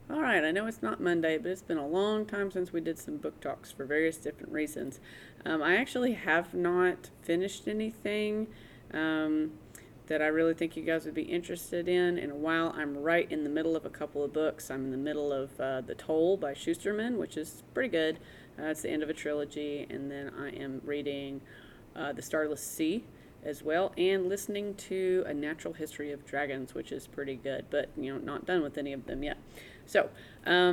All right, I know it's not Monday, but it's been a long time since we did some book talks for various different reasons. I actually have not finished anything um, that I really think you guys would be interested in a while. I'm right in the middle of a couple of books. I'm in the middle of The Toll by Schusterman, which is pretty good. It's the end of a trilogy, and then I am reading The Starless Sea as well, and listening to A Natural History of Dragons, which is pretty good, but not done with any of them yet. So,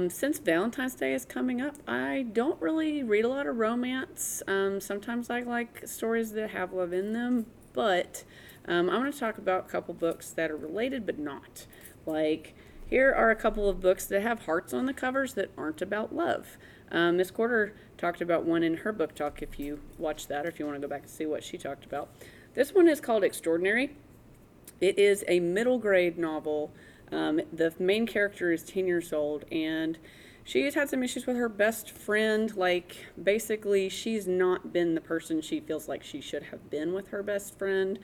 since Valentine's Day is coming up, I don't really read a lot of romance. Sometimes I like stories that have love in them, but I want to talk about a couple books that are related but not. Like, here are a couple of books that have hearts on the covers that aren't about love. Miss Quarter talked about one in her book talk if you watch that, or if you want to go back and see what she talked about. This one is called Extraordinary. It is a middle grade novel. The main character is 10 years old, and she's had some issues with her best friend. Like, basically, she's not been the person she feels like she should have been with her best friend.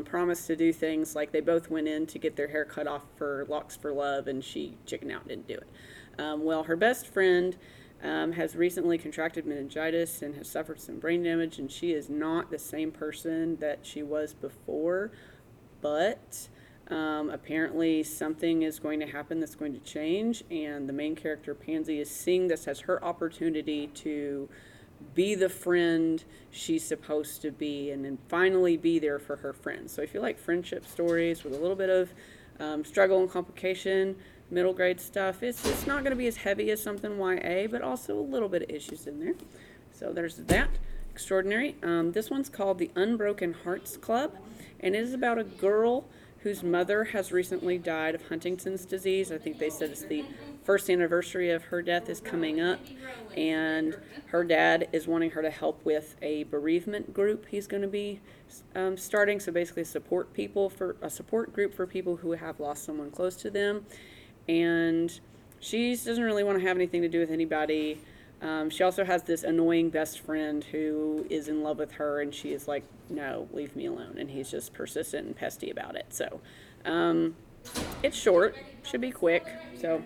Promised to do things like they both went in to get their hair cut off for Locks for Love, and she chickened out and didn't do it. Well, her best friend has recently contracted meningitis and has suffered some brain damage, and she is not the same person that she was before. But apparently, something is going to happen that's going to change, and the main character, Pansy, is seeing this as her opportunity to be the friend she's supposed to be, and then finally be there for her friends. So if you like friendship stories with a little bit of struggle and complication, middle grade stuff, it's not going to be as heavy as something YA, but also a little bit of issues in there. So there's that. Extraordinary. This one's called The Unbroken Hearts Club, and it is about a girl whose mother has recently died of Huntington's disease. I think they said it's the first anniversary of her death is coming up, and her dad is wanting her to help with a bereavement group he's going to be starting. So basically, a support group for people who have lost someone close to them, and she doesn't really want to have anything to do with anybody. She also has this annoying best friend who is in love with her, and she is like, no, leave me alone. And he's just persistent and pesty about it. So it's short, should be quick. So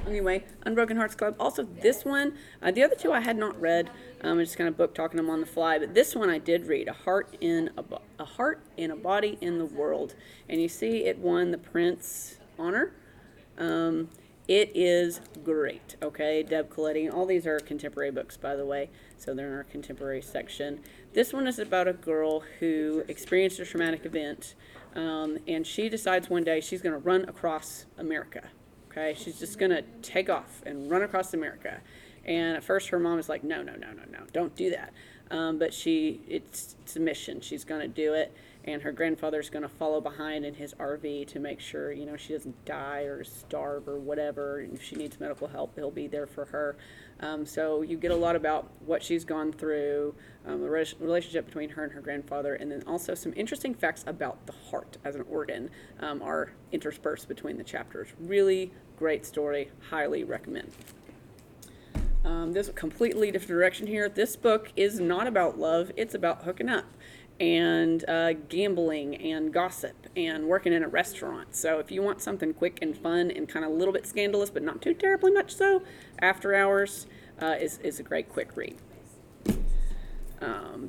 anyway, Unbroken Hearts Club. Also, this one, the other two I had not read. I'm just kind of book talking them on the fly, but this one I did read, A Heart in a Body in the World. And you see it won the Prince honor. It is great, okay? Deb Coletti. All these are contemporary books, by the way, so they're in our contemporary section. This one is about a girl who experienced a traumatic event, and she decides one day she's going to run across America, okay? She's just going to take off and run across America. And at first her mom is like, no, don't do that. But it's a mission. She's going to do it. And her grandfather's going to follow behind in his RV to make sure, she doesn't die or starve or whatever. And if she needs medical help, he'll be there for her. So you get a lot about what she's gone through, the relationship between her and her grandfather, and then also some interesting facts about the heart as an organ are interspersed between the chapters. Really great story. Highly recommend. This completely different direction here. This book is not about love. It's about hooking up and gambling and gossip and working in a restaurant. So if you want something quick and fun and kind of a little bit scandalous, but not too terribly much so, After Hours is a great quick read.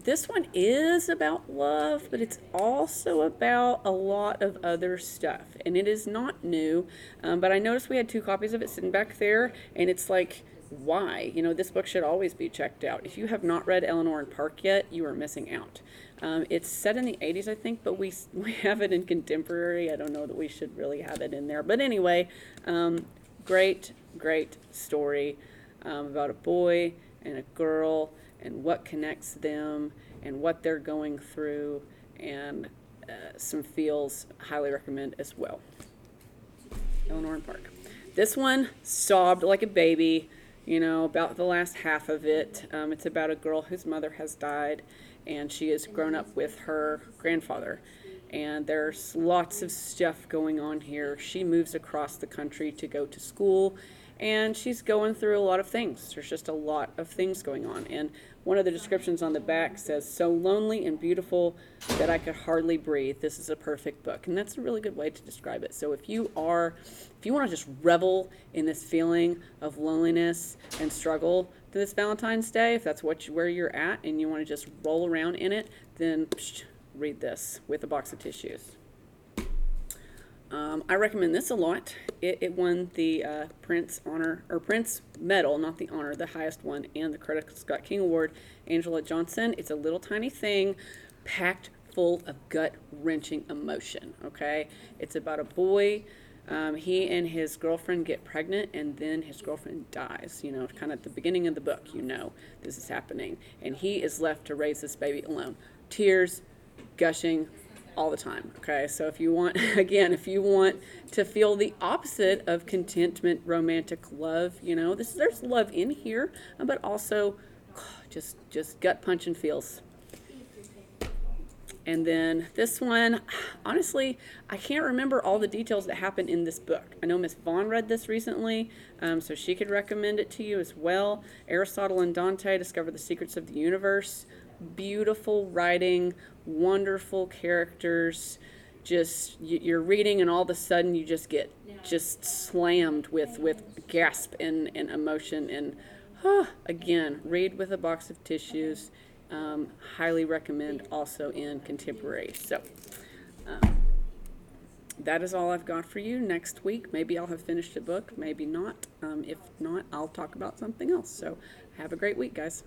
This one is about love, but it's also about a lot of other stuff. And it is not new, but I noticed we had 2 copies of it sitting back there, and it's like, why? This book should always be checked out. If you have not read Eleanor and Park yet, you are missing out. It's set in the 80s, I think, but we have it in contemporary. I don't know that we should really have it in there. But anyway, great story about a boy and a girl and what connects them and what they're going through, and some feels. Highly recommend as well. Eleanor and Park. This one sobbed like a baby. About the last half of it. It's about a girl whose mother has died, and she has grown up with her grandfather. and there's lots of stuff going on here. She moves across the country to go to school, and she's going through a lot of things. There's just a lot of things going on. And one of the descriptions on the back says, "So lonely and beautiful that I could hardly breathe. This is a perfect book." And that's a really good way to describe it. So if you want to just revel in this feeling of loneliness and struggle this Valentine's Day, if that's where you're at and you want to just roll around in it, then read this with a box of tissues. I recommend this a lot. It won the Prince Medal, not the honor, the highest one, and the Coretta Scott King Award. Angela Johnson. It's a little tiny thing packed full of gut-wrenching emotion, okay? It's about a boy. He and his girlfriend get pregnant, and then his girlfriend dies. You know, kind of at the beginning of the book, you know this is happening. And he is left to raise this baby alone. Tears, gushing, all the time. Okay, so if you want, again, if you want to feel the opposite of contentment, romantic love, you know, there's love in here, but also just gut punching feels. And then this one, honestly, I can't remember all the details that happen in this book. I know Miss Vaughn read this recently, so she could recommend it to you as well. Aristotle and Dante discover the secrets of the universe. Beautiful writing, wonderful characters. Just you're reading, and all of a sudden you just get just slammed with gasp and emotion. And again, read with a box of tissues. Highly recommend also in contemporary. So that is all I've got for you. Next week, maybe I'll have finished a book, maybe not. If not, I'll talk about something else. So have a great week, guys.